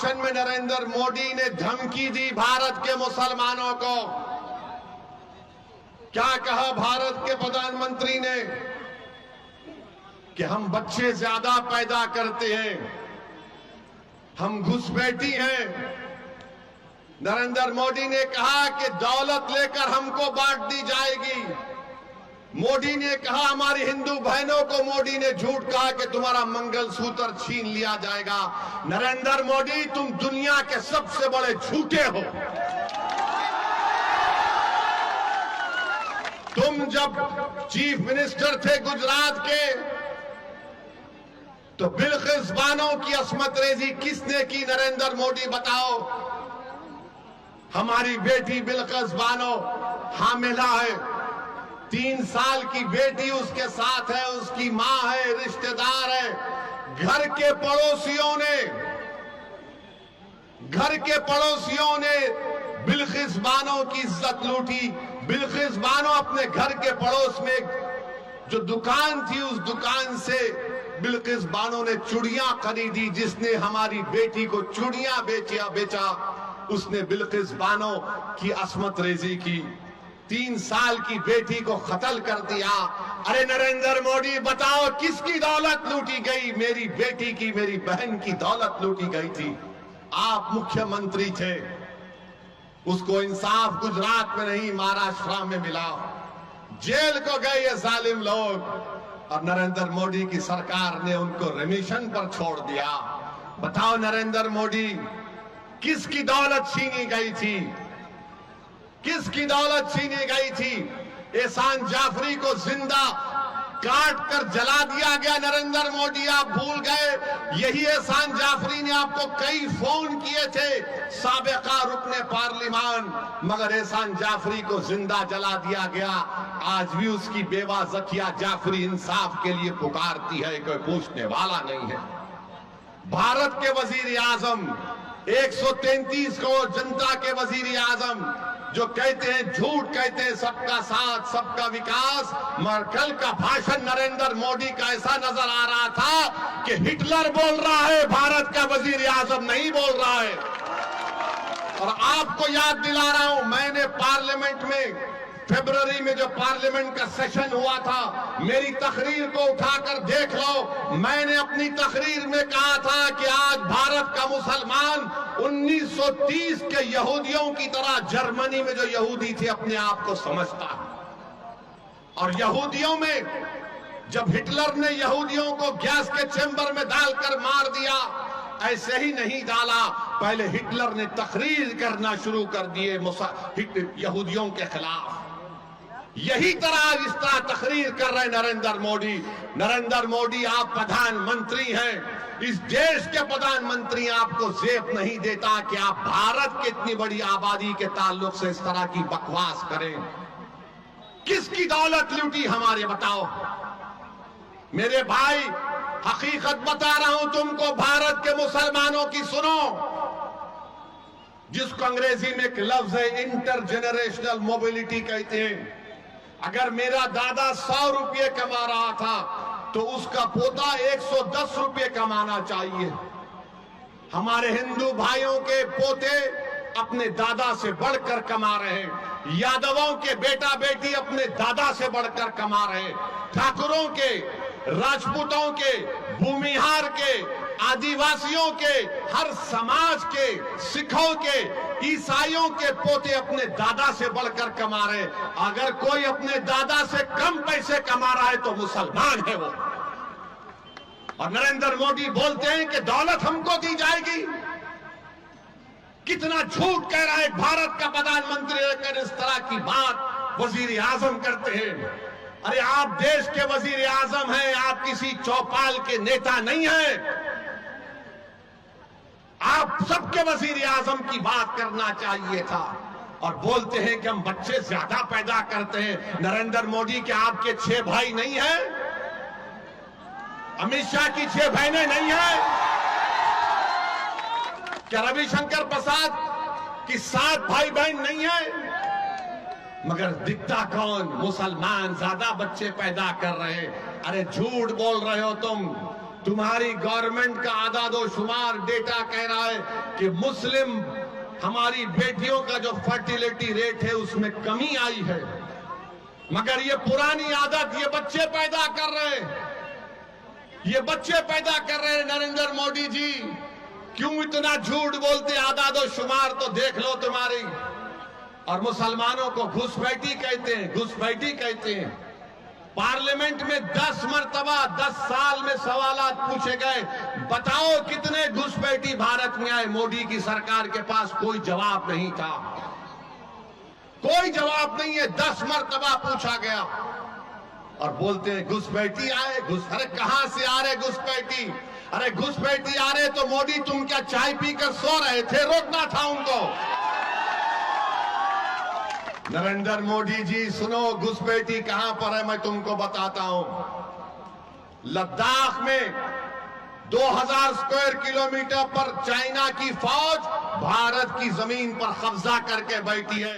भाषण में नरेंद्र मोदी ने धमकी दी भारत के मुसलमानों को। क्या कहा भारत के प्रधानमंत्री ने कि हम बच्चे ज्यादा पैदा करते हैं, हम घुसपैठी हैं। नरेंद्र मोदी ने कहा कि दौलत लेकर हमको बांट दी जाएगी। मोदी ने कहा हमारी हिंदू बहनों को मोदी ने झूठ कहा कि तुम्हारा मंगलसूत्र छीन लिया जाएगा। नरेंद्र मोदी, तुम दुनिया के सबसे बड़े झूठे हो। तुम जब चीफ मिनिस्टर थे गुजरात के, तो बिल्किस बानो की अस्मत रेजी किसने की? नरेंद्र मोदी बताओ। हमारी बेटी बिल्किस बानो हामिला है, 3 साल की बेटी उसके साथ है, उसकी मां है, रिश्तेदार है। घर के पड़ोसियों ने बिल्किस बानो की इज्जत लूटी। बिल्किस बानो अपने घर के पड़ोस में जो दुकान थी, उस दुकान से बिल्किस बानो ने चूड़ियां खरीदी। जिसने हमारी बेटी को चूड़ियां बेचा उसने बिल्किस बानो की अस्मत रेजी की। 3 साल की बेटी को कत्ल कर दिया। अरे नरेंद्र मोदी, बताओ किसकी दौलत लूटी गई? मेरी बेटी की, मेरी बहन की दौलत लूटी गई थी। आप मुख्यमंत्री थे, उसको इंसाफ गुजरात में नहीं महाराष्ट्र में मिला। जेल को गए ये जालिम लोग, और नरेंद्र मोदी की सरकार ने उनको रिमिशन पर छोड़ दिया। बताओ नरेंद्र मोदी, किसकी दौलत छीनी गई थी? किसकी दौलत छीनी गई थी? एहसान जाफरी को जिंदा काट कर जला दिया गया। नरेंद्र मोदी, आप भूल गए? यही एहसान जाफरी ने आपको कई फोन किए थे, साबिका रुकने पार्लिमान, मगर एहसान जाफरी को जिंदा जला दिया गया। आज भी उसकी बेवा जकिया जाफरी इंसाफ के लिए पुकारती है, कोई पूछने वाला नहीं है। भारत के वजीर आजम, 133 करोड़ जनता के वजीर आजम, जो कहते हैं, झूठ कहते हैं सबका साथ सबका विकास, मगर कल का भाषण नरेंद्र मोदी का ऐसा नजर आ रहा था कि हिटलर बोल रहा है, भारत का वजीर आजम नहीं बोल रहा है। और आपको याद दिला रहा हूं, मैंने पार्लियामेंट में फरवरी में जो पार्लियामेंट का सेशन हुआ था, मेरी तकरीर को उठाकर देख लो। मैंने अपनी तकरीर में कहा था कि आज भारत का मुसलमान 1930 के यहूदियों की तरह जर्मनी में जो यहूदी थे अपने आप को समझता है। और यहूदियों में जब हिटलर ने यहूदियों को गैस के चेंबर में डालकर मार दिया, ऐसे ही नहीं डाला, पहले हिटलर ने तकरीर करना शुरू कर दिए यहूदियों के खिलाफ। यही तरह इस तरह तकरीर कर रहे नरेंद्र मोदी। नरेंद्र मोदी, आप प्रधानमंत्री हैं, इस देश के प्रधानमंत्री, आपको जेब नहीं देता कि आप भारत की इतनी बड़ी आबादी के ताल्लुक से इस तरह की बकवास करें। किसकी दौलत लूटी हमारे, बताओ मेरे भाई। हकीकत बता रहा हूं तुमको, भारत के मुसलमानों की सुनो, जिसको अंग्रेजी में एक लफ्ज है इंटरजेनरेशनल मोबिलिटी कहते हैं। अगर मेरा दादा 100 रुपये कमा रहा था तो उसका पोता 110 रुपये कमाना चाहिए। हमारे हिंदू भाइयों के पोते अपने दादा से बढ़कर कमा रहे हैं। यादवों के बेटा बेटी अपने दादा से बढ़कर कमा रहे हैं। ठाकुरों के, राजपूतों के, भूमिहार के, आदिवासियों के, हर समाज के, सिखों के, ईसाइयों के पोते अपने दादा से बढ़कर कमा रहे। अगर कोई अपने दादा से कम पैसे कमा रहा है तो मुसलमान है वो। और नरेंद्र मोदी बोलते हैं कि दौलत हमको दी जाएगी। कितना झूठ कह रहा है भारत का प्रधानमंत्री रहकर इस तरह की बात वजीर आजम करते हैं। अरे आप देश के वजीर आजम हैं, आप किसी चौपाल के नेता नहीं हैं। आप सबके वजीर आजम की बात करना चाहिए था। और बोलते हैं कि हम बच्चे ज्यादा पैदा करते हैं। नरेंद्र मोदी, क्या आपके 6 भाई नहीं हैं? अमित शाह की 6 बहनें नहीं हैं? क्या रविशंकर प्रसाद की 7 भाई बहन नहीं है? मगर दिखता कौन? मुसलमान ज्यादा बच्चे पैदा कर रहे हैं। अरे झूठ बोल रहे हो तुम। तुम्हारी गवर्नमेंट का आदादो शुमार डेटा कह रहा है कि मुस्लिम हमारी बेटियों का जो फर्टिलिटी रेट है उसमें कमी आई है, मगर ये पुरानी आदत ये बच्चे पैदा कर रहे हैं, ये बच्चे पैदा कर रहे हैं। नरेंद्र मोदी जी क्यों इतना झूठ बोलते? आदादो शुमार तो देख लो तुम्हारी। और मुसलमानों को घुसपैठी कहते हैं, घुसपैठी कहते हैं। पार्लियामेंट में 10 मरतबा 10 साल में सवालात पूछे गए, बताओ कितने घुसपैठी भारत में आए? मोदी की सरकार के पास कोई जवाब नहीं था, कोई जवाब नहीं है। 10 मरतबा पूछा गया और बोलते हैं घुसपैठी आए। अरे कहां से आ रहे घुसपैठी? अरे घुसपैठी आ रहे तो मोदी तुम क्या चाय पीकर सो रहे थे? रोकना था उनको। नरेंद्र मोदी जी सुनो, घुसपैठी कहां पर है मैं तुमको बताता हूं। लद्दाख में 2000 स्क्वायर किलोमीटर पर चाइना की फौज भारत की जमीन पर कब्जा करके बैठी है।